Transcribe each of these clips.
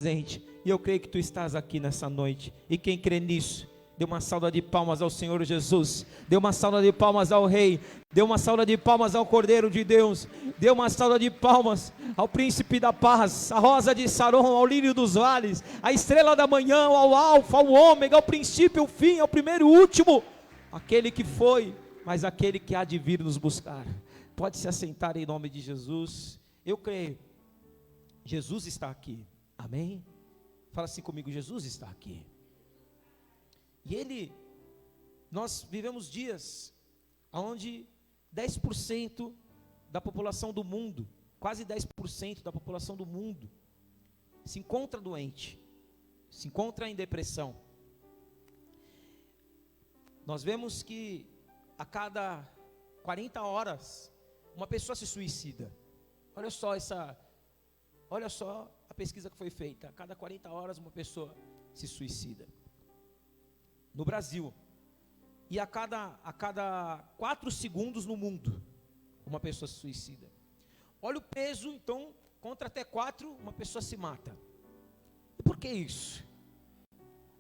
presente, e eu creio que tu estás aqui nessa noite, e quem crê nisso, dê uma salva de palmas ao Senhor Jesus, dê uma salva de palmas ao Rei, dê uma salva de palmas ao Cordeiro de Deus, dê uma salva de palmas ao Príncipe da Paz, a Rosa de Saron, ao Lírio dos Vales, a Estrela da Manhã, ao Alfa, ao Ômega, ao princípio, ao fim, ao primeiro e último, aquele que foi, mas aquele que há de vir nos buscar. Pode se assentar em nome de Jesus. Eu creio, Jesus está aqui. Amém? Fala assim comigo, Jesus está aqui. E nós vivemos dias onde 10% da população do mundo, quase 10% da população do mundo, se encontra doente, se encontra em depressão. Nós vemos que a cada 40 horas, uma pessoa se suicida. Olha só a pesquisa que foi feita, a cada 40 horas uma pessoa se suicida, no Brasil, e a cada 4 segundos no mundo, uma pessoa se suicida. Olha o peso, então, contra até 4, uma pessoa se mata. E por que isso?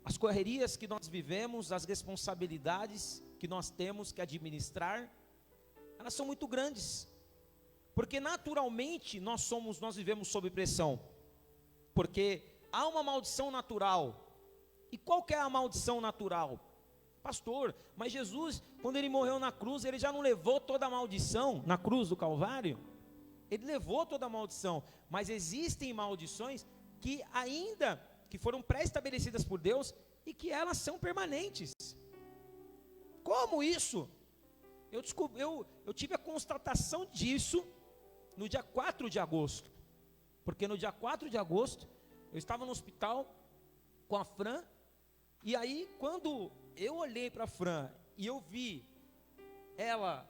As correrias que nós vivemos, as responsabilidades que nós temos que administrar, elas são muito grandes, porque naturalmente nós vivemos sob pressão, porque há uma maldição natural. E qual que é a maldição natural? Pastor, mas Jesus, quando ele morreu na cruz, ele já não levou toda a maldição na cruz do Calvário? Ele levou toda a maldição, mas existem maldições que foram pré-estabelecidas por Deus e que elas são permanentes. Como isso? Eu tive a constatação disso no dia 4 de agosto, porque no dia 4 de agosto, eu estava no hospital com a Fran, e aí quando eu olhei para a Fran, e eu vi ela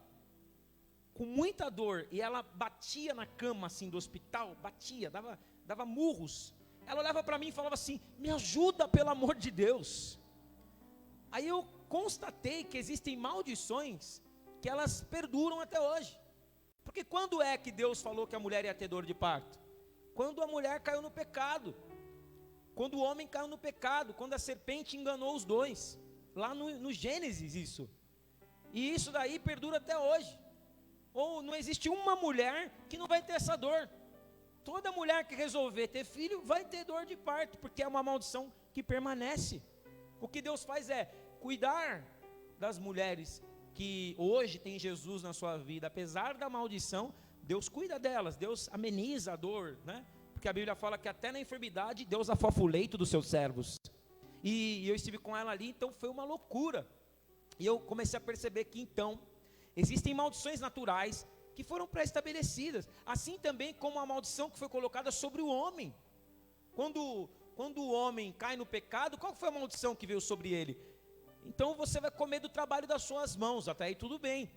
com muita dor, e ela batia na cama assim do hospital, dava murros, ela olhava para mim e falava assim, me ajuda pelo amor de Deus. Aí eu constatei que existem maldições, que elas perduram até hoje. Porque quando é que Deus falou que a mulher ia ter dor de parto? Quando a mulher caiu no pecado, quando o homem caiu no pecado, quando a serpente enganou os dois, lá no Gênesis isso, e isso daí perdura até hoje. Ou não existe uma mulher que não vai ter essa dor. Toda mulher que resolver ter filho vai ter dor de parto, porque é uma maldição que permanece. O que Deus faz é cuidar das mulheres que hoje tem Jesus na sua vida, apesar da maldição, Deus cuida delas, Deus ameniza a dor, né? Porque a Bíblia fala que até na enfermidade, Deus afofa o leito dos seus servos, e eu estive com ela ali, então foi uma loucura, e eu comecei a perceber que então, existem maldições naturais, que foram pré-estabelecidas, assim também como a maldição que foi colocada sobre o homem, quando o homem cai no pecado, qual foi a maldição que veio sobre ele? Então você vai comer do trabalho das suas mãos, até aí tudo bem,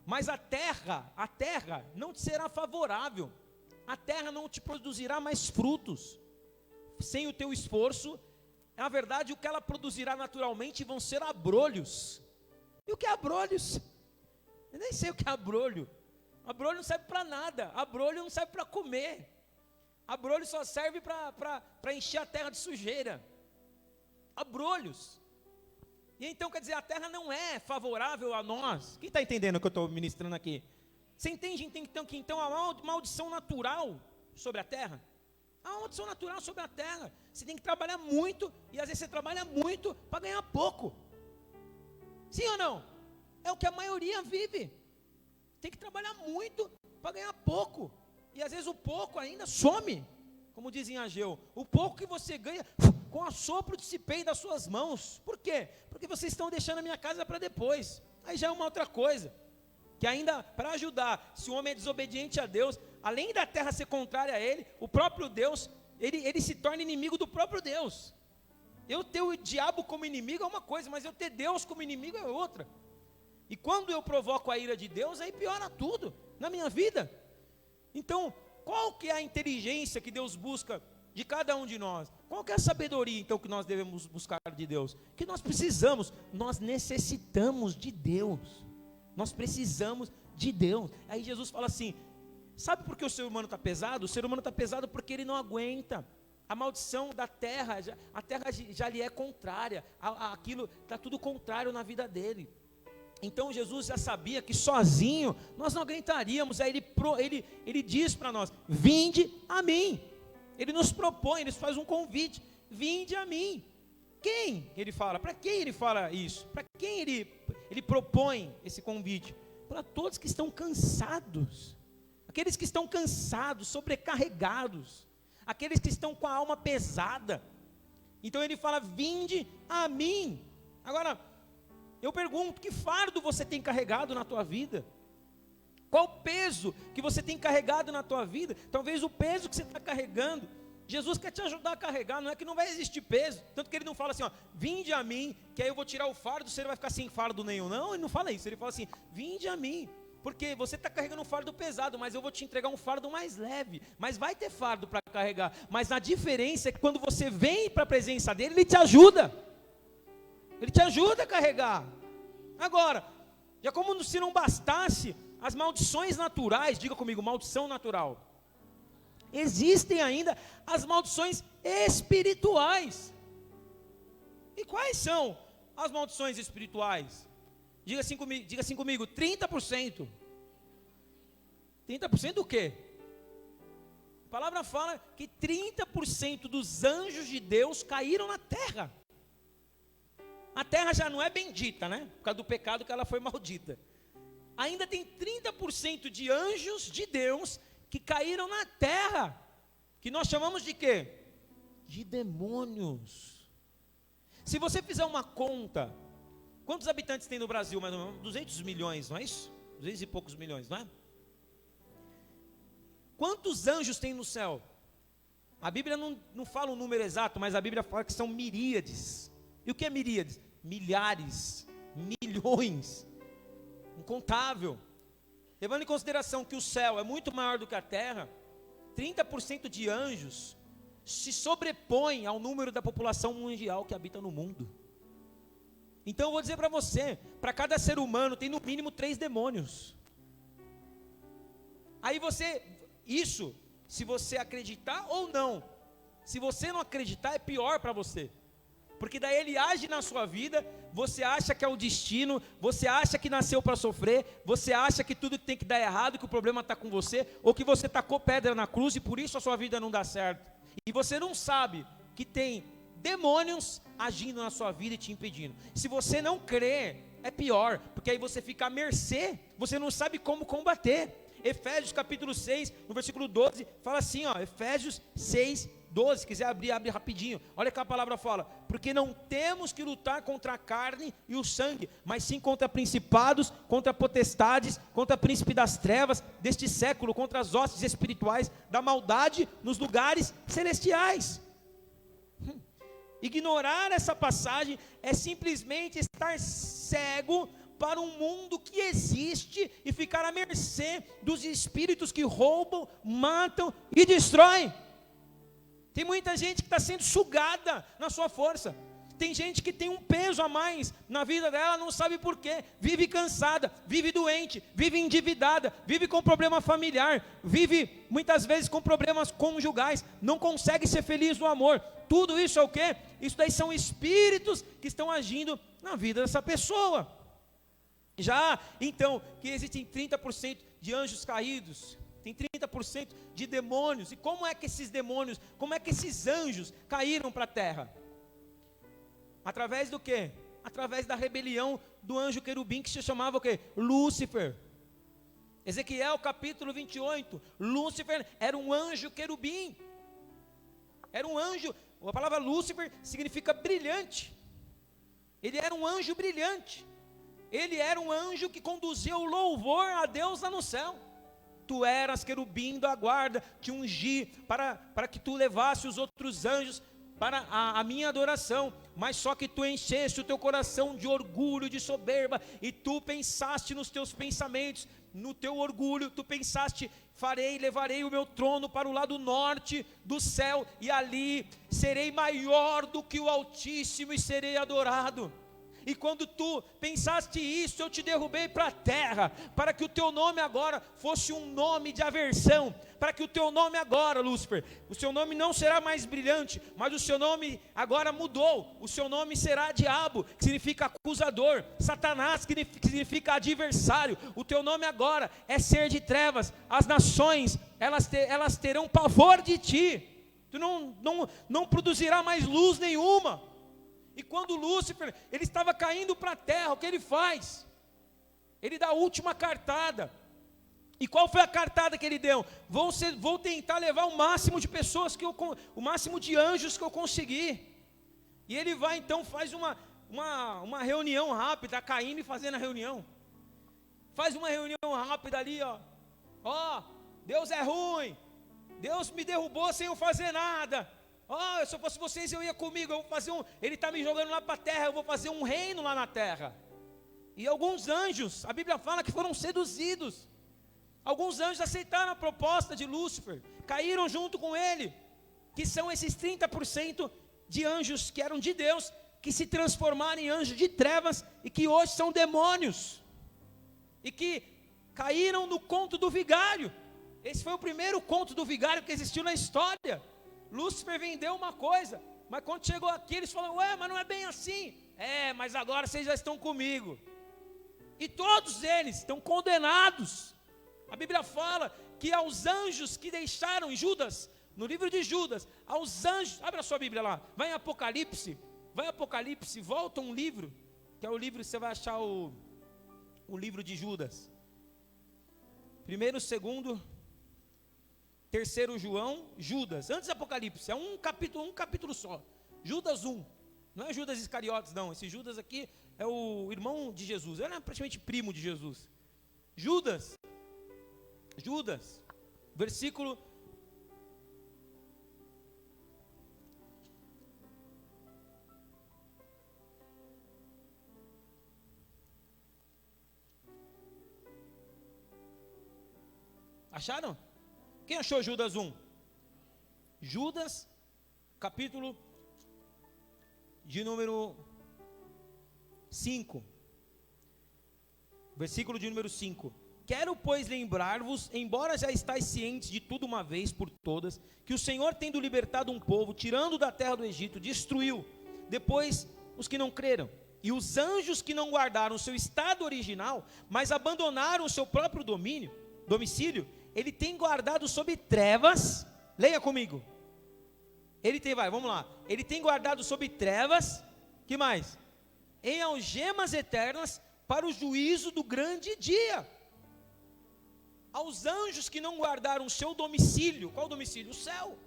mas a terra não te será favorável, a terra não te produzirá mais frutos, sem o teu esforço. Na verdade o que ela produzirá naturalmente vão ser abrolhos. E o que é abrolhos? Eu nem sei o que é abrolho. Abrolho não serve para nada, abrolho não serve para comer, abrolho só serve para encher a terra de sujeira, abrolhos. E então quer dizer, a terra não é favorável a nós. Quem está entendendo o que eu estou ministrando aqui? Você entende então que então há uma maldição natural sobre a terra? Há uma maldição natural sobre a terra. Você tem que trabalhar muito, e às vezes você trabalha muito para ganhar pouco. Sim ou não? É o que a maioria vive. Tem que trabalhar muito para ganhar pouco, e às vezes o pouco ainda some, como dizem Ageu, o pouco que você ganha, com assopro dissipei das suas mãos. Por quê? Porque vocês estão deixando a minha casa para depois. Aí já é uma outra coisa, que ainda para ajudar, se o homem é desobediente a Deus, além da terra ser contrária a ele, o próprio Deus, ele se torna inimigo do próprio Deus. Eu ter o diabo como inimigo é uma coisa, mas eu ter Deus como inimigo é outra. E quando eu provoco a ira de Deus, aí piora tudo na minha vida. Então, qual que é a inteligência que Deus busca de cada um de nós? Qual que é a sabedoria então que nós devemos buscar de Deus? Que nós necessitamos de Deus. Nós precisamos de Deus. Aí Jesus fala assim, sabe por que o ser humano está pesado? O ser humano está pesado porque ele não aguenta A maldição da terra, a terra já lhe é contrária, aquilo está tudo contrário na vida dele. Então Jesus já sabia que sozinho nós não aguentaríamos. Aí ele diz para nós: vinde a mim. Ele nos propõe, ele faz um convite: vinde a mim. Quem ele fala? Para quem ele fala isso? Para quem ele propõe esse convite? Para todos que estão cansados, aqueles que estão cansados, sobrecarregados, aqueles que estão com a alma pesada. Então ele fala: vinde a mim. Agora, eu pergunto: que fardo você tem carregado na tua vida? Qual o peso que você tem carregado na tua vida? Talvez o peso que você está carregando, Jesus quer te ajudar a carregar. Não é que não vai existir peso, tanto que ele não fala assim: ó, vinde a mim, que aí eu vou tirar o fardo, você não vai ficar sem fardo nenhum. Não, ele não fala isso. Ele fala assim: vinde a mim, porque você está carregando um fardo pesado, mas eu vou te entregar um fardo mais leve. Mas vai ter fardo para carregar, mas a diferença é que quando você vem para a presença dele, ele te ajuda. Ele te ajuda a carregar. Agora, já como se não bastasse as maldições naturais, diga comigo: maldição natural. Existem ainda as maldições espirituais. E quais são as maldições espirituais? Diga assim comigo: 30%. 30% do quê? A palavra fala que 30% dos anjos de Deus caíram na terra. A terra já não é bendita, né? Por causa do pecado que ela foi maldita. Ainda tem 30% de anjos de Deus que caíram na terra, que nós chamamos de quê? De demônios. Se você fizer uma conta, quantos habitantes tem no Brasil? Mais ou menos 200 milhões, não é isso? 200 e poucos milhões, não é? Quantos anjos tem no céu? A Bíblia não fala um número exato, mas a Bíblia fala que são miríades. E o que é miríades? Milhares, milhões, incontável. Levando em consideração que o céu é muito maior do que a terra, 30% de anjos se sobrepõem ao número da população mundial que habita no mundo. Então eu vou dizer para você: para cada ser humano tem no mínimo 3 demônios. Aí isso, se você acreditar ou não. Se você não acreditar, é pior para você. Porque daí ele age na sua vida, você acha que é o destino, você acha que nasceu para sofrer, você acha que tudo tem que dar errado, que o problema está com você, ou que você tacou pedra na cruz e por isso a sua vida não dá certo. E você não sabe que tem demônios agindo na sua vida e te impedindo. Se você não crê, é pior, porque aí você fica à mercê, você não sabe como combater. Efésios capítulo 6, no versículo 12, fala assim, ó, Efésios 6, 12, se quiser abrir, abre rapidinho. Olha que a palavra fala: porque não temos que lutar contra a carne e o sangue, mas sim contra principados, contra potestades, contra príncipe das trevas deste século, contra as hostes espirituais da maldade nos lugares celestiais. Ignorar essa passagem é simplesmente estar cego para um mundo que existe e ficar à mercê dos espíritos que roubam, matam e destroem. Tem muita gente que está sendo sugada na sua força. Tem gente que tem um peso a mais na vida dela, não sabe por quê. Vive cansada, vive doente, vive endividada, vive com problema familiar, vive muitas vezes com problemas conjugais, não consegue ser feliz no amor. Tudo isso é o quê? Isso daí são espíritos que estão agindo na vida dessa pessoa. Já então, que existem 30% de anjos caídos, tem 30% de demônios. E como é que esses demônios, como é que esses anjos caíram para a terra? Através do quê? Através da rebelião do anjo querubim, que se chamava o quê? Lúcifer. Ezequiel capítulo 28, Lúcifer era um anjo querubim. Era um anjo, a palavra Lúcifer significa brilhante. Ele era um anjo brilhante. Ele era um anjo que conduzia o louvor a Deus lá no céu. Tu eras querubim da guarda, te ungi para que tu levasse os outros anjos para a minha adoração, mas só que tu encheste o teu coração de orgulho, de soberba, e tu pensaste nos teus pensamentos, no teu orgulho, tu pensaste: levarei o meu trono para o lado norte do céu, e ali serei maior do que o Altíssimo e serei adorado. E quando tu pensaste isso, eu te derrubei para a terra, para que o teu nome agora fosse um nome de aversão, para que o teu nome agora, Lúcifer, o seu nome não será mais brilhante, mas o seu nome agora mudou, o seu nome será Diabo, que significa acusador, Satanás, que significa adversário, o teu nome agora é ser de trevas, as nações, elas terão pavor de ti, tu não produzirá mais luz nenhuma. E quando Lúcifer, ele estava caindo para a terra, o que ele faz? Ele dá a última cartada. E qual foi a cartada que ele deu? Vou tentar levar o máximo de pessoas, o máximo de anjos que eu conseguir. E ele vai então, faz uma reunião rápida, está caindo e fazendo a reunião. Faz uma reunião rápida ali, ó, Deus é ruim, Deus me derrubou sem eu fazer nada. Se eu fosse vocês, eu ia comigo, eu vou fazer ele está me jogando lá para a terra, eu vou fazer um reino lá na terra. E alguns anjos, a Bíblia fala que foram seduzidos. Alguns anjos aceitaram a proposta de Lúcifer, caíram junto com ele, que são esses 30% de anjos que eram de Deus, que se transformaram em anjos de trevas, e que hoje são demônios, e que caíram no conto do vigário. Esse foi o primeiro conto do vigário que existiu na história. Lúcifer vendeu uma coisa, mas quando chegou aqui, eles falaram, mas não é bem assim. Mas agora vocês já estão comigo. E todos eles estão condenados. A Bíblia fala que aos anjos que deixaram Judas, no livro de Judas, aos anjos, abre a sua Bíblia lá, vai em Apocalipse, volta um livro, que é o livro, você vai achar o livro de Judas. Primeiro, segundo, terceiro João, Judas, antes do Apocalipse, é um capítulo só, Judas 1, não é Judas Iscariotes não, esse Judas aqui é o irmão de Jesus, ele é praticamente primo de Jesus. Judas, versículo, acharam? Quem achou Judas 1? Judas, capítulo de número 5, versículo de número 5. Quero, pois, lembrar-vos, embora já estáis cientes de tudo uma vez por todas, que o Senhor, tendo libertado um povo, tirando da terra do Egito, destruiu depois os que não creram. E os anjos que não guardaram o seu estado original, mas abandonaram o seu próprio domicílio, ele tem guardado sob trevas, leia comigo, ele tem guardado sob trevas, que mais? Em algemas eternas, para o juízo do grande dia. Aos anjos que não guardaram o seu domicílio, qual domicílio? O céu.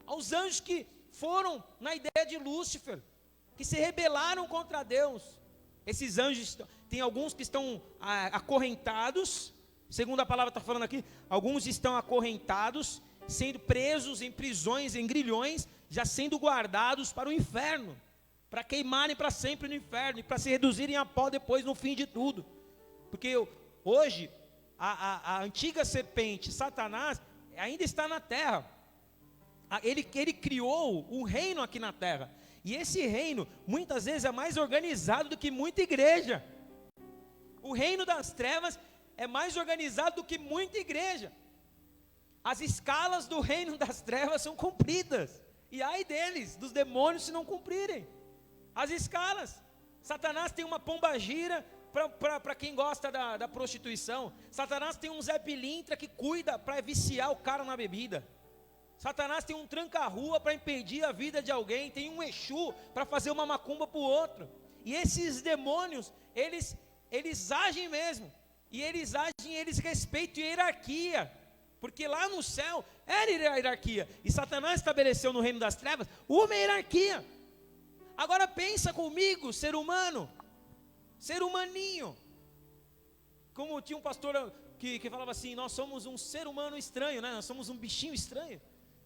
Aos anjos que foram na ideia de Lúcifer, que se rebelaram contra Deus. Esses anjos, tem alguns que estão acorrentados, segundo a palavra está falando aqui, alguns estão acorrentados, sendo presos em prisões, em grilhões, já sendo guardados para o inferno, para queimarem para sempre no inferno, e para se reduzirem a pó depois no fim de tudo. Porque hoje, a antiga serpente, Satanás, ainda está na terra. Ele criou um reino aqui na terra, e esse reino, muitas vezes, é mais organizado do que muita igreja. O reino das trevas é mais organizado do que muita igreja. As escalas do reino das trevas são cumpridas, e ai deles, dos demônios, se não cumprirem as escalas. Satanás tem uma pombagira para quem gosta da prostituição. Satanás tem um Zé Pilintra que cuida para viciar o cara na bebida. Satanás tem um tranca-rua para impedir a vida de alguém. Tem um Exu para fazer uma macumba para o outro. E esses demônios, eles agem mesmo. E eles respeitam hierarquia. Porque lá no céu era hierarquia. E Satanás estabeleceu no reino das trevas uma hierarquia. Agora pensa comigo, ser humano, ser humaninho. Como tinha um pastor que falava assim, nós somos um ser humano estranho, né? Nós somos um bichinho estranho.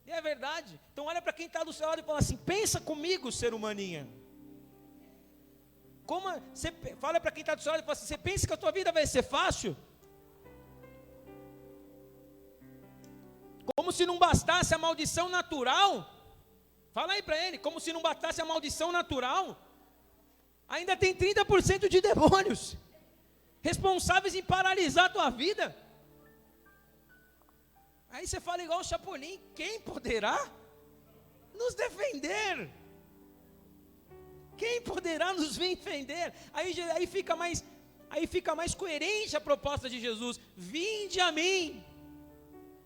E é verdade. Então olha para quem está do seu lado e fala assim, pensa comigo, ser humaninha. Fala para quem está do seu lado e fala assim, você pensa que a tua vida vai ser fácil? Como se não bastasse a maldição natural. Fala aí para ele, como se não bastasse a maldição natural. ainda tem 30% de demônios responsáveis em paralisar a tua vida. Aí você fala igual o Chapolin: quem poderá nos defender? Quem poderá nos defender? Aí fica mais coerente a proposta de Jesus: vinde a mim,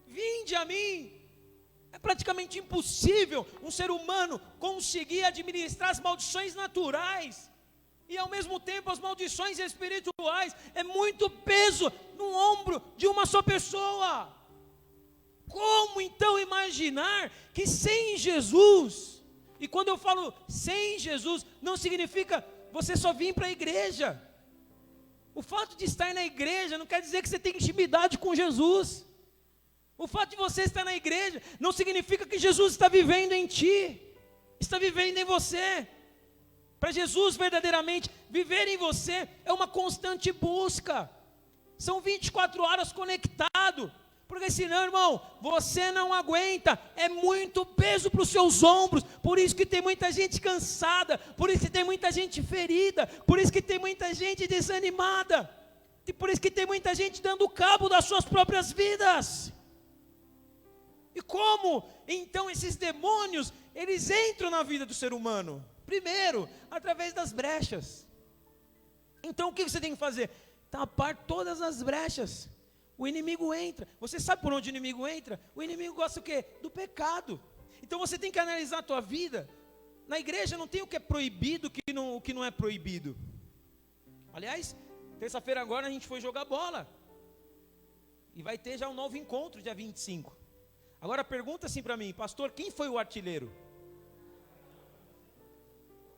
vinde a mim. É praticamente impossível um ser humano conseguir administrar as maldições naturais e ao mesmo tempo as maldições espirituais. É muito peso no ombro de uma só pessoa. Como então imaginar que sem Jesus, e quando eu falo sem Jesus, não significa você só vir para a igreja. O fato de estar na igreja não quer dizer que você tem intimidade com Jesus. O fato de você estar na igreja não significa que Jesus está vivendo em ti, está vivendo em você. Para Jesus verdadeiramente viver em você é uma constante busca. São 24 horas conectado. Porque senão, irmão, você não aguenta, é muito peso para os seus ombros. Por isso que tem muita gente cansada, por isso que tem muita gente ferida, por isso que tem muita gente desanimada, e por isso que tem muita gente dando cabo das suas próprias vidas. E como então esses demônios, eles entram na vida do ser humano? Primeiro, através das brechas. Então o que você tem que fazer? Tapar todas as brechas. O inimigo entra. Você sabe por onde o inimigo entra? O inimigo gosta o quê? Do pecado. Então você tem que analisar a tua vida. Na igreja não tem o que é proibido, o que não é proibido. Aliás, terça-feira agora a gente foi jogar bola. E vai ter já um novo encontro, dia 25. Agora pergunta assim para mim: pastor, quem foi o artilheiro?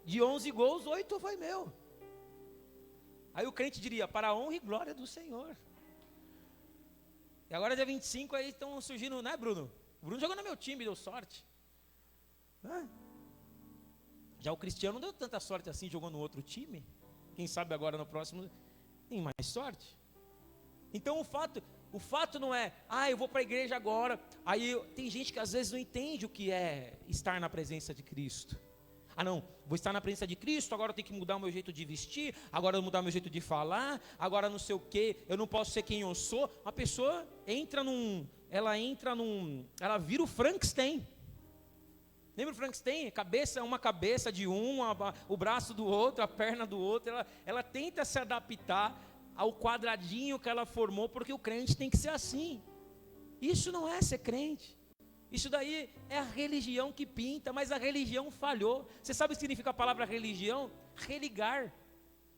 De 11 gols, 8 foi meu. Aí o crente diria: para a honra e glória do Senhor. E agora dia 25 aí estão surgindo, né, Bruno? O Bruno jogou no meu time, deu sorte. Já o Cristiano não deu tanta sorte assim, jogou no outro time. Quem sabe agora no próximo tem mais sorte. Então o fato não é: eu vou para a igreja agora. Aí tem gente que às vezes não entende o que é estar na presença de Cristo. Não, vou estar na presença de Cristo, agora eu tenho que mudar o meu jeito de vestir, agora eu vou mudar o meu jeito de falar, agora não sei o que, eu não posso ser quem eu sou. A pessoa ela vira o Frankenstein. Lembra o Frankenstein? Uma cabeça de o braço do outro, a perna do outro. Ela tenta se adaptar ao quadradinho que ela formou, porque o crente tem que ser assim. Isso não é ser crente. Isso daí é a religião que pinta, mas a religião falhou. Você sabe o que significa a palavra religião? Religar.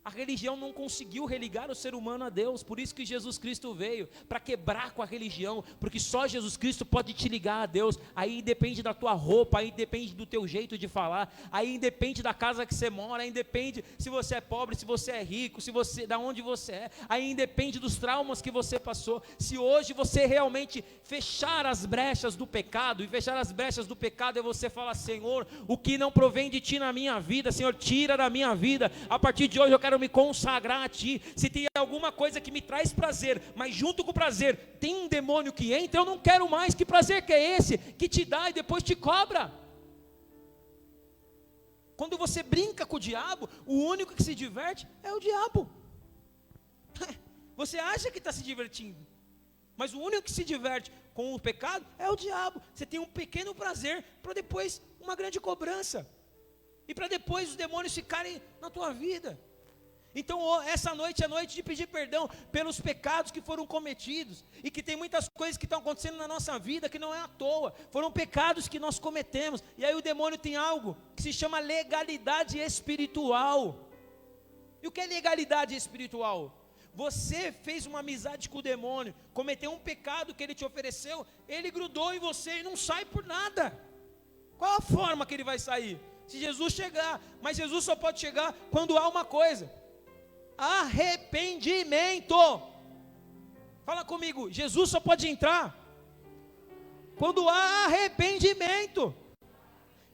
A religião não conseguiu religar o ser humano a Deus. Por isso que Jesus Cristo veio, para quebrar com a religião. Porque só Jesus Cristo pode te ligar a Deus. Aí depende da tua roupa, aí depende do teu jeito de falar, aí depende da casa que você mora, aí depende se você é pobre, se você é rico, da onde você é. Aí depende dos traumas que você passou. Se hoje você realmente fechar as brechas do pecado, e fechar as brechas do pecado é você falar: Senhor, o que não provém de Ti na minha vida, Senhor, tira da minha vida. A partir de hoje eu quero me consagrar a Ti. Se tem alguma coisa que me traz prazer, mas junto com o prazer tem um demônio que entra, eu não quero mais. Que prazer que é esse? Que te dá e depois te cobra. Quando você brinca com o diabo, o único que se diverte é o diabo. Você acha que está se divertindo, mas o único que se diverte com o pecado é o diabo. Você tem um pequeno prazer para depois uma grande cobrança, e para depois os demônios ficarem na tua vida. Então essa noite é noite de pedir perdão pelos pecados que foram cometidos, e que tem muitas coisas que estão acontecendo na nossa vida que não é à toa, foram pecados que nós cometemos. E aí o demônio tem algo que se chama legalidade espiritual. E o que é legalidade espiritual? Você fez uma amizade com o demônio, cometeu um pecado que ele te ofereceu, ele grudou em você e não sai por nada. Qual a forma que ele vai sair? Se Jesus chegar. Mas Jesus só pode chegar quando há uma coisa: arrependimento. Fala comigo: Jesus só pode entrar quando há arrependimento.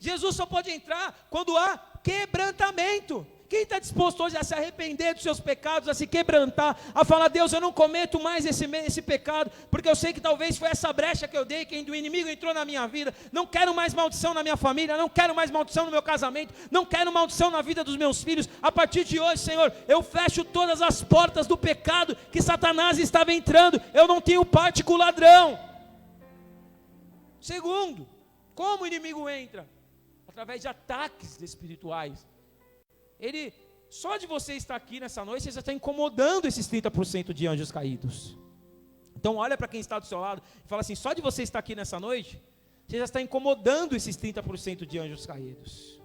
Jesus só pode entrar quando há quebrantamento. Quem está disposto hoje a se arrepender dos seus pecados, a se quebrantar, a falar, Deus, eu não cometo mais esse pecado, porque eu sei que talvez foi essa brecha que eu dei, que o inimigo entrou na minha vida, não quero mais maldição na minha família, não quero mais maldição no meu casamento, não quero maldição na vida dos meus filhos, a partir de hoje, Senhor, eu fecho todas as portas do pecado que Satanás estava entrando, eu não tenho parte com o ladrão. Segundo, como o inimigo entra? Através de ataques espirituais. Ele, só de você estar aqui nessa noite, você já está incomodando esses 30% de anjos caídos. Então olha para quem está do seu lado e fala assim, só de você estar aqui nessa noite, você já está incomodando esses 30% de anjos caídos.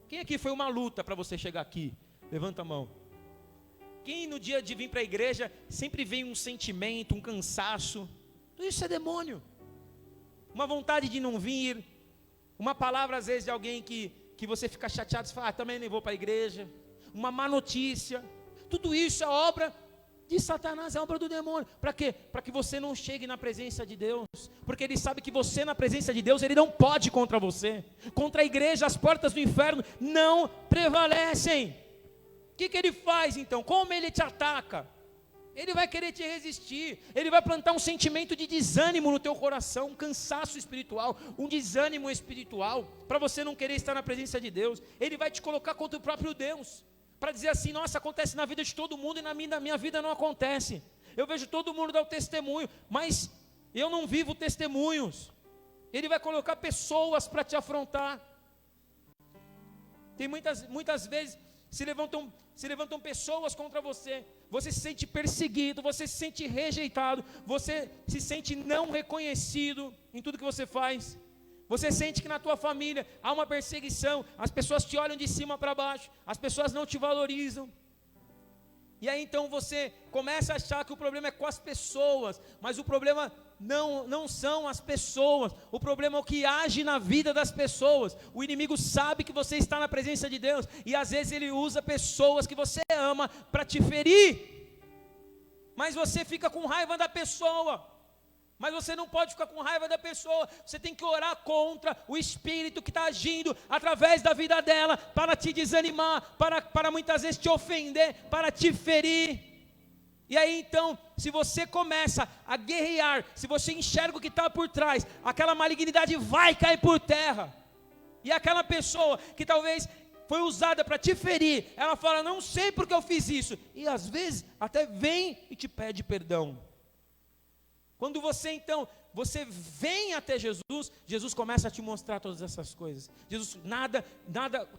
Quem aqui foi uma luta para você chegar aqui? Levanta a mão. Quem no dia de vir para a igreja, sempre vem um sentimento, um cansaço, tudo isso é demônio. Uma vontade de não vir, uma palavra às vezes de alguém que você fica chateado, você fala, também nem vou para a igreja, uma má notícia, tudo isso é obra de Satanás, é obra do demônio. Para quê? Para que você não chegue na presença de Deus, porque ele sabe que você na presença de Deus, ele não pode contra você, contra a igreja, as portas do inferno não prevalecem. O que ele faz então? Como ele te ataca? Ele vai querer te resistir, ele vai plantar um sentimento de desânimo no teu coração, um cansaço espiritual, um desânimo espiritual, para você não querer estar na presença de Deus. Ele vai te colocar contra o próprio Deus, para dizer assim, nossa, acontece na vida de todo mundo e na minha vida não acontece. Eu vejo todo mundo dar o testemunho, mas eu não vivo testemunhos. Ele vai colocar pessoas para te afrontar. Tem muitas vezes se levantam pessoas contra você, você se sente perseguido, você se sente rejeitado, você se sente não reconhecido em tudo que você faz, você sente que na tua família há uma perseguição, as pessoas te olham de cima para baixo, as pessoas não te valorizam, e aí então você começa a achar que o problema é com as pessoas, mas o problema não são as pessoas, o problema é o que age na vida das pessoas. O inimigo sabe que você está na presença de Deus, e às vezes ele usa pessoas que você ama para te ferir, mas você fica com raiva da pessoa. Mas você não pode ficar com raiva da pessoa, você tem que orar contra o espírito que está agindo através da vida dela, para te desanimar, para muitas vezes te ofender, para te ferir. E aí então, se você começa a guerrear, se você enxerga o que está por trás, aquela malignidade vai cair por terra, e aquela pessoa que talvez foi usada para te ferir, ela fala, não sei porque eu fiz isso, e às vezes até vem e te pede perdão. Quando você vem até Jesus, Jesus começa a te mostrar todas essas coisas. Jesus,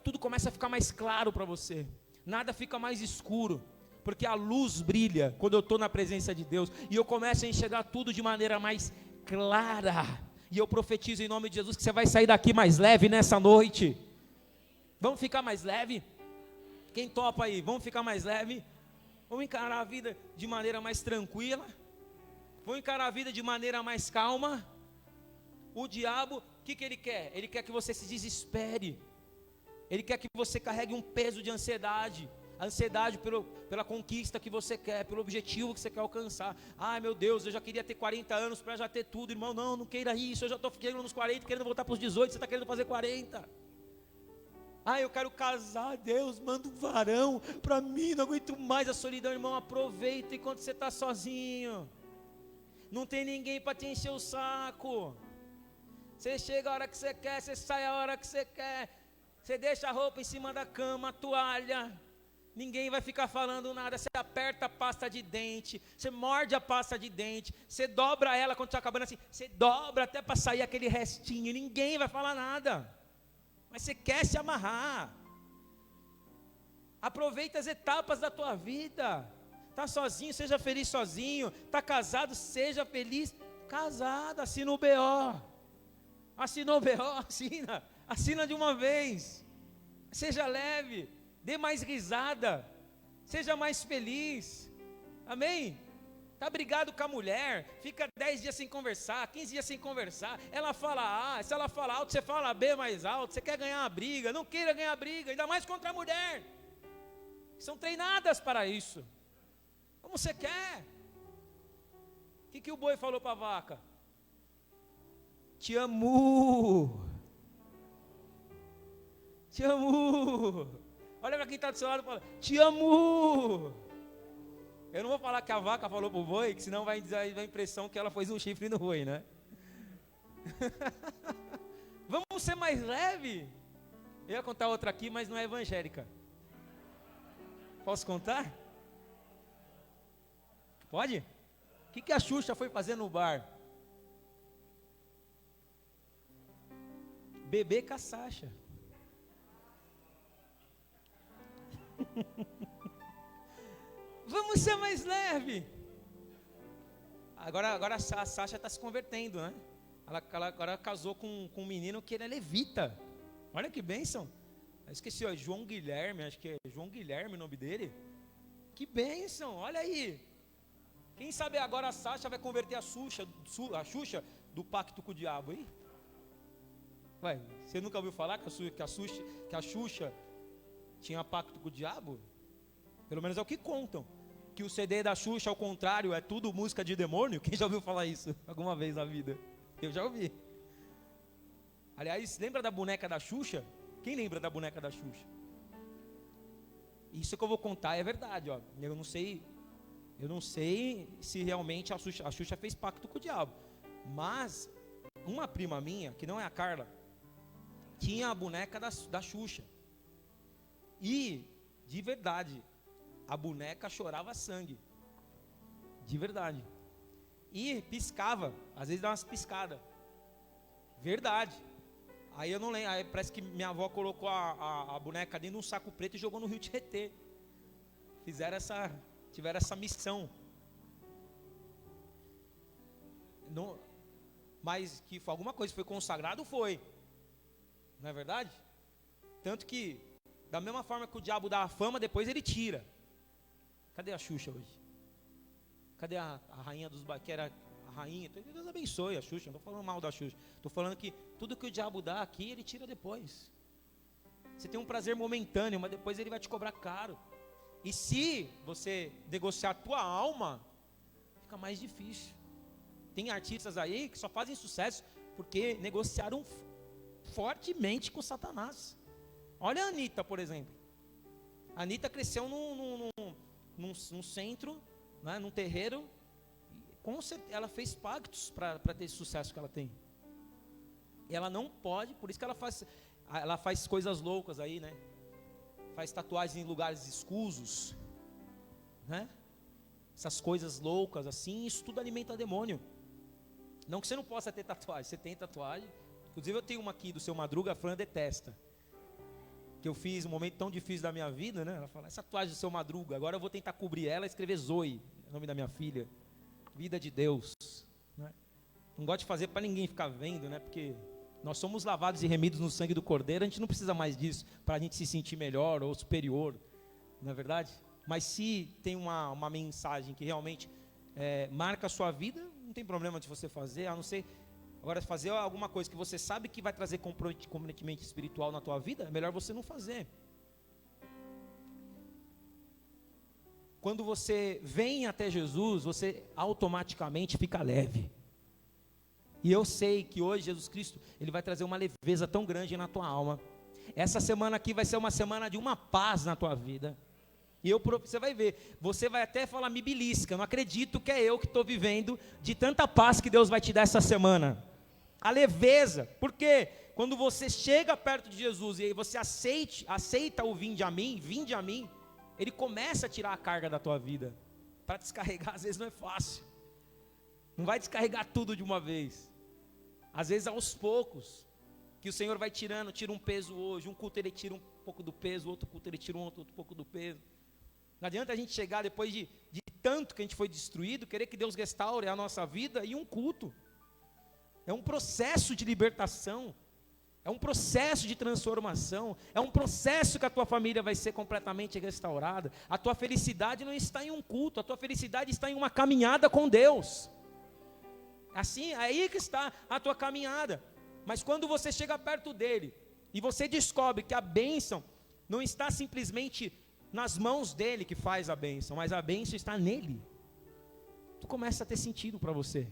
tudo começa a ficar mais claro para você. Nada fica mais escuro, porque a luz brilha quando eu estou na presença de Deus, e eu começo a enxergar tudo de maneira mais clara. E eu profetizo em nome de Jesus que você vai sair daqui mais leve nessa noite. Vamos ficar mais leve? Quem topa aí? Vamos ficar mais leve? Vamos encarar a vida de maneira mais tranquila? Vão encarar a vida de maneira mais calma. O diabo, o que ele quer? Ele quer que você se desespere. Ele quer que você carregue um peso de ansiedade. Ansiedade pela conquista que você quer, pelo objetivo que você quer alcançar. Ai meu Deus, eu já queria ter 40 anos para já ter tudo. Irmão, não queira isso, eu já estou querendo nos 40, querendo voltar para os 18, você está querendo fazer 40. Ah, eu quero casar, Deus, manda um varão para mim, não aguento mais a solidão. Irmão, aproveita enquanto você está sozinho. Não tem ninguém para te encher o saco. Você chega a hora que você quer, você sai a hora que você quer. Você deixa a roupa em cima da cama, a toalha. Ninguém vai ficar falando nada. Você aperta a pasta de dente, você morde a pasta de dente, você dobra ela quando está acabando assim, você dobra até para sair aquele restinho. Ninguém vai falar nada. Mas você quer se amarrar. Aproveita as etapas da tua vida. Está sozinho, seja feliz sozinho. Está casado, seja feliz casado. Assina o BO. Assinou o BO, assina de uma vez. Seja leve, dê mais risada, seja mais feliz. Amém? Está brigado com a mulher, fica 10 dias sem conversar, 15 dias sem conversar. Ela fala A, se ela fala alto, você fala B mais alto. Você quer ganhar a briga, não queira ganhar a briga, ainda mais contra a mulher. São treinadas para isso. Como você quer? O que o boi falou para a vaca? Te amo. Te amo. Olha para quem está do seu lado e fala, te amo. Eu não vou falar que a vaca falou pro boi, que senão vai dar a impressão que ela pôs um chifre no boi, né? Vamos ser mais leve. Eu ia contar outra aqui, mas não é evangélica. Posso contar? Pode? O que a Xuxa foi fazer no bar? Beber com a Sasha. Vamos ser mais leve. Agora a Sasha está se convertendo, né? Ela agora casou com um menino que ele é levita. Olha que bênção. Eu esqueci, ó, João Guilherme, acho que é João Guilherme o nome dele. Que bênção, olha aí. Quem sabe agora a Sasha vai converter a Xuxa do pacto com o diabo, hein? Ué, você nunca ouviu falar que a Xuxa tinha pacto com o diabo? Pelo menos é o que contam. Que o CD da Xuxa, ao contrário, é tudo música de demônio. Quem já ouviu falar isso alguma vez na vida? Eu já ouvi. Aliás, lembra da boneca da Xuxa? Quem lembra da boneca da Xuxa? Isso que eu vou contar é verdade, ó. Eu não sei se realmente a Xuxa fez pacto com o diabo. Mas uma prima minha, que não é a Carla, tinha a boneca da Xuxa. E, de verdade, a boneca chorava sangue. De verdade. E piscava, às vezes dava umas piscadas. Verdade. Aí eu não lembro, aí parece que minha avó colocou a boneca dentro de um saco preto e jogou no rio Tietê. Tiveram essa missão. Não, mas que alguma coisa foi consagrado, foi. Não é verdade? Tanto que, da mesma forma que o diabo dá a fama, depois ele tira. Cadê a Xuxa hoje? Cadê a rainha dos que era a rainha? Deus abençoe a Xuxa, não estou falando mal da Xuxa. Estou falando que tudo que o diabo dá aqui, ele tira depois. Você tem um prazer momentâneo, mas depois ele vai te cobrar caro. E se você negociar a tua alma, fica mais difícil. Tem artistas aí que só fazem sucesso porque negociaram fortemente com Satanás. Olha a Anitta, por exemplo. A Anitta cresceu num centro, né, num terreiro. Com certeza, ela fez pactos para ter esse sucesso que ela tem. E ela não pode, por isso que ela faz coisas loucas aí, né? Faz tatuagens em lugares escusos, né? Essas coisas loucas assim, isso tudo alimenta demônio. Não que você não possa ter tatuagem, você tem tatuagem. Inclusive eu tenho uma aqui do seu Madruga, a Fran detesta. Que eu fiz um momento tão difícil da minha vida, né? Ela fala, essa tatuagem do seu Madruga, agora eu vou tentar cobrir ela e escrever Zoe, o nome da minha filha. Vida de Deus, né? Não gosto de fazer para ninguém ficar vendo, né? Porque nós somos lavados e remidos no sangue do Cordeiro, a gente não precisa mais disso para a gente se sentir melhor ou superior, não é verdade? Mas se tem uma mensagem que realmente marca a sua vida, não tem problema de você fazer, a não ser, agora fazer alguma coisa que você sabe que vai trazer comprometimento espiritual na tua vida, é melhor você não fazer. Quando você vem até Jesus, você automaticamente fica leve. E eu sei que hoje Jesus Cristo, Ele vai trazer uma leveza tão grande na tua alma. Essa semana aqui vai ser uma semana de uma paz na tua vida. E você vai ver, você vai até falar, me belisca, eu não acredito que é eu que estou vivendo de tanta paz que Deus vai te dar essa semana. A leveza, porque quando você chega perto de Jesus e aí você aceita o vinde a mim, Ele começa a tirar a carga da tua vida. Para descarregar às vezes não é fácil. Não vai descarregar tudo de uma vez. Às vezes aos poucos, que o Senhor vai tirando, tira um peso hoje, um culto Ele tira um pouco do peso, outro culto Ele tira outro pouco do peso. Não adianta a gente chegar depois de tanto que a gente foi destruído, querer que Deus restaure a nossa vida e um culto. É um processo de libertação, é um processo de transformação, é um processo que a tua família vai ser completamente restaurada. A tua felicidade não está em um culto, a tua felicidade está em uma caminhada com Deus. Assim, é aí que está a tua caminhada. Mas quando você chega perto dele e você descobre que a bênção não está simplesmente nas mãos dele que faz a bênção, mas a bênção está nele, tu começa a ter sentido para você.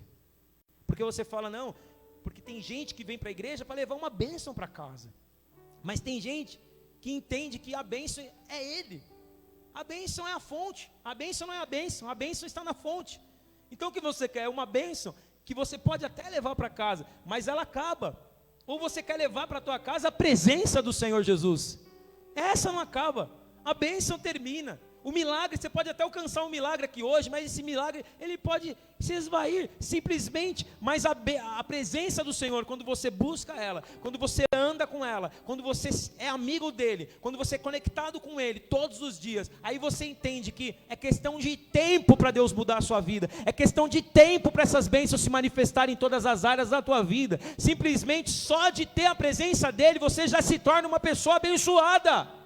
Porque você fala, não, porque tem gente que vem para a igreja para levar uma bênção para casa. Mas tem gente que entende que a bênção é Ele. A bênção é a fonte, a bênção não é a bênção está na fonte. Então o que você quer é uma bênção que você pode até levar para casa, mas ela acaba. Ou você quer levar para a tua casa a presença do Senhor Jesus. Essa não acaba, a bênção termina. O milagre, você pode até alcançar um milagre aqui hoje, mas esse milagre, ele pode se esvair, simplesmente. Mas a presença do Senhor, quando você busca ela, quando você anda com ela, quando você é amigo dele, quando você é conectado com ele todos os dias, aí você entende que é questão de tempo para Deus mudar a sua vida, é questão de tempo para essas bênçãos se manifestarem em todas as áreas da tua vida. Simplesmente só de ter a presença dele, você já se torna uma pessoa abençoada.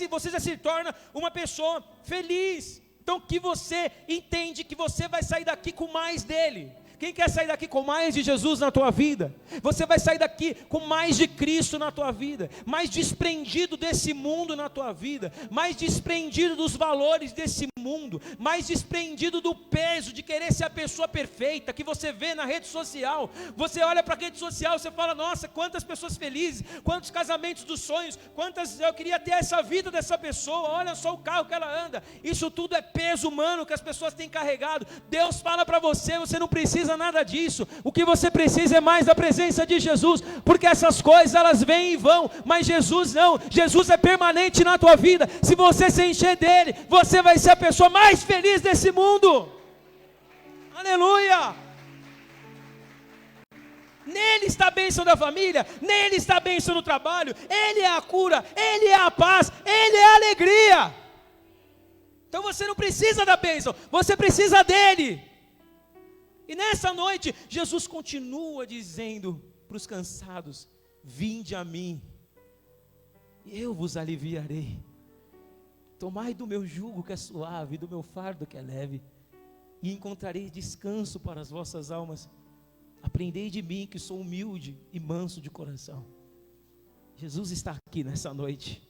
Você já se torna uma pessoa feliz. Então que você entende que você vai sair daqui com mais dele. Quem quer sair daqui com mais de Jesus na tua vida? Você vai sair daqui com mais de Cristo na tua vida, mais desprendido desse mundo na tua vida, mais desprendido dos valores desse mundo, mais desprendido do peso de querer ser a pessoa perfeita que você vê na rede social. Você olha para a rede social, você fala: nossa, quantas pessoas felizes, quantos casamentos dos sonhos, eu queria ter essa vida dessa pessoa, olha só o carro que ela anda. Isso tudo é peso humano que as pessoas têm carregado. Deus fala para você, você não precisa nada disso. O que você precisa é mais da presença de Jesus, porque essas coisas elas vêm e vão, mas Jesus não. Jesus é permanente na tua vida. Se você se encher dele, você vai ser a pessoa mais feliz desse mundo. Aleluia! Nele está a bênção da família, nele está a bênção no trabalho, ele é a cura, ele é a paz, ele é a alegria. Então você não precisa da bênção, você precisa dele. E nessa noite, Jesus continua dizendo para os cansados: vinde a mim, e eu vos aliviarei. Tomai do meu jugo que é suave, do meu fardo que é leve, e encontrareis descanso para as vossas almas. Aprendei de mim, que sou humilde e manso de coração. Jesus está aqui nessa noite.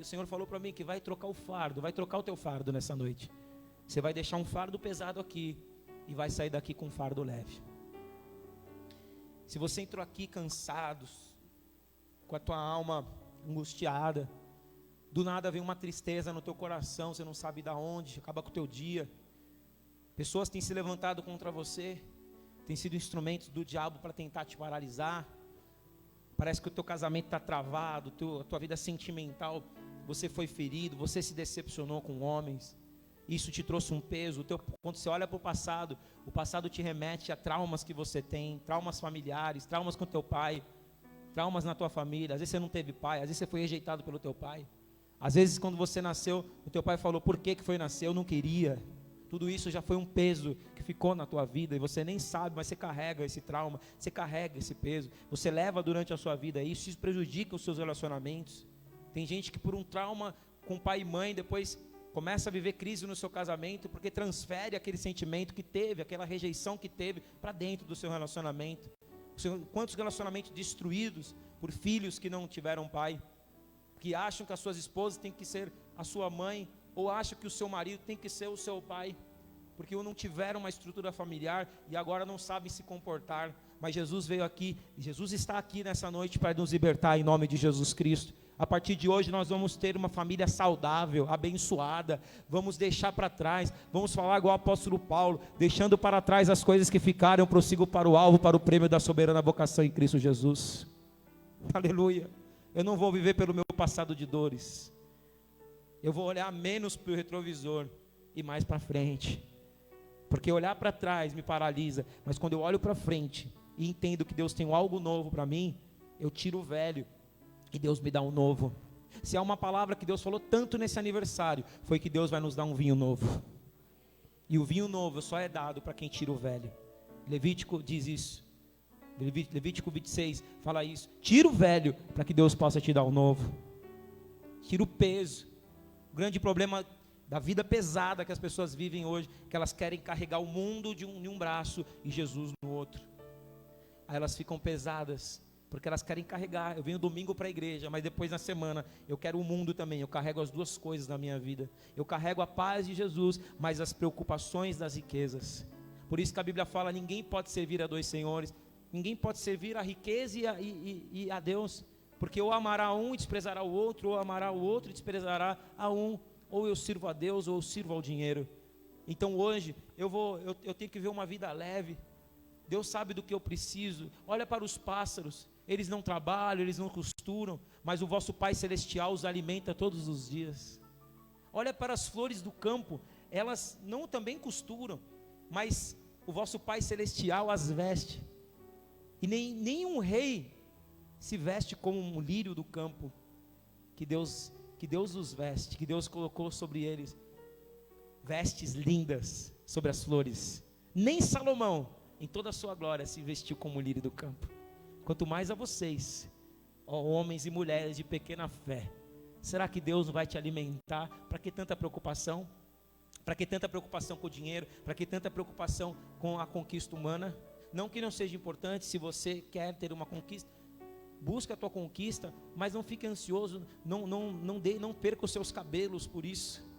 O Senhor falou para mim que vai trocar o fardo, vai trocar o teu fardo nessa noite. Você vai deixar um fardo pesado aqui e vai sair daqui com um fardo leve. Se você entrou aqui cansado, com a tua alma angustiada, do nada vem uma tristeza no teu coração, você não sabe de onde, acaba com o teu dia. Pessoas têm se levantado contra você, têm sido instrumentos do diabo para tentar te paralisar. Parece que o teu casamento está travado, a tua vida sentimental, você foi ferido, você se decepcionou com homens. Isso te trouxe um peso. Quando você olha para o passado te remete a traumas que você tem, traumas familiares, traumas com teu pai, traumas na tua família. Às vezes você não teve pai, às vezes você foi rejeitado pelo teu pai. Às vezes quando você nasceu, o teu pai falou: por que foi nascer? Eu não queria. Tudo isso já foi um peso que ficou na tua vida e você nem sabe, mas você carrega esse trauma, você carrega esse peso, você leva durante a sua vida isso prejudica os seus relacionamentos. Tem gente que por um trauma com pai e mãe, depois começa a viver crise no seu casamento, porque transfere aquele sentimento que teve, aquela rejeição que teve, para dentro do seu relacionamento. Quantos relacionamentos destruídos por filhos que não tiveram pai, que acham que as suas esposas têm que ser a sua mãe, ou acham que o seu marido tem que ser o seu pai, porque não tiveram uma estrutura familiar e agora não sabem se comportar. Mas Jesus veio aqui, e Jesus está aqui nessa noite para nos libertar em nome de Jesus Cristo. A partir de hoje nós vamos ter uma família saudável, abençoada, vamos deixar para trás, vamos falar igual o apóstolo Paulo, deixando para trás as coisas que ficaram, prossigo para o alvo, para o prêmio da soberana vocação em Cristo Jesus. Aleluia. Eu não vou viver pelo meu passado de dores, eu vou olhar menos para o retrovisor e mais para frente, porque olhar para trás me paralisa, mas quando eu olho para frente e entendo que Deus tem algo novo para mim, eu tiro o velho e Deus me dá um novo. Se há uma palavra que Deus falou tanto nesse aniversário, foi que Deus vai nos dar um vinho novo, e o vinho novo só é dado para quem tira o velho. Levítico diz isso, Levítico 26 fala isso: tira o velho para que Deus possa te dar um novo, tira o peso. O grande problema da vida pesada que as pessoas vivem hoje, que elas querem carregar o mundo de um braço e Jesus no outro. Aí elas ficam pesadas, porque elas querem carregar. Eu venho domingo para a igreja, mas depois na semana eu quero o mundo também. Eu carrego as duas coisas na minha vida. Eu carrego a paz de Jesus, mas as preocupações das riquezas. Por isso que a Bíblia fala: ninguém pode servir a dois senhores. Ninguém pode servir a riqueza e a Deus. porque ou amará um e desprezará o outro, ou amará o outro e desprezará a um, ou eu sirvo a Deus, ou eu sirvo ao dinheiro. Então hoje, eu tenho que viver uma vida leve. Deus sabe do que eu preciso. Olha para os pássaros, eles não trabalham, eles não costuram, mas o vosso Pai Celestial os alimenta todos os dias. Olha para as flores do campo, elas não também costuram, mas o vosso Pai Celestial as veste. E nenhum rei se veste como um lírio do campo, que Deus os veste, que Deus colocou sobre eles vestes lindas sobre as flores. Nem Salomão, em toda a sua glória, se vestiu como o lírio do campo. Quanto mais a vocês, ó homens e mulheres de pequena fé. Será que Deus não vai te alimentar? Para que tanta preocupação? Para que tanta preocupação com o dinheiro? Para que tanta preocupação com a conquista humana? Não que não seja importante, se você quer ter uma conquista, busca a tua conquista, mas não fique ansioso, não perca os seus cabelos por isso.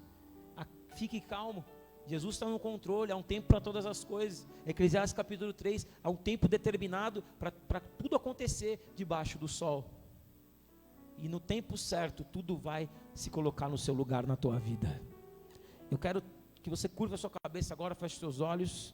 Fique calmo. Jesus está no controle, há um tempo para todas as coisas. Eclesiastes capítulo 3, há um tempo determinado para tudo acontecer debaixo do sol. E no tempo certo, tudo vai se colocar no seu lugar na tua vida. Eu quero que você curva a sua cabeça agora, feche seus olhos.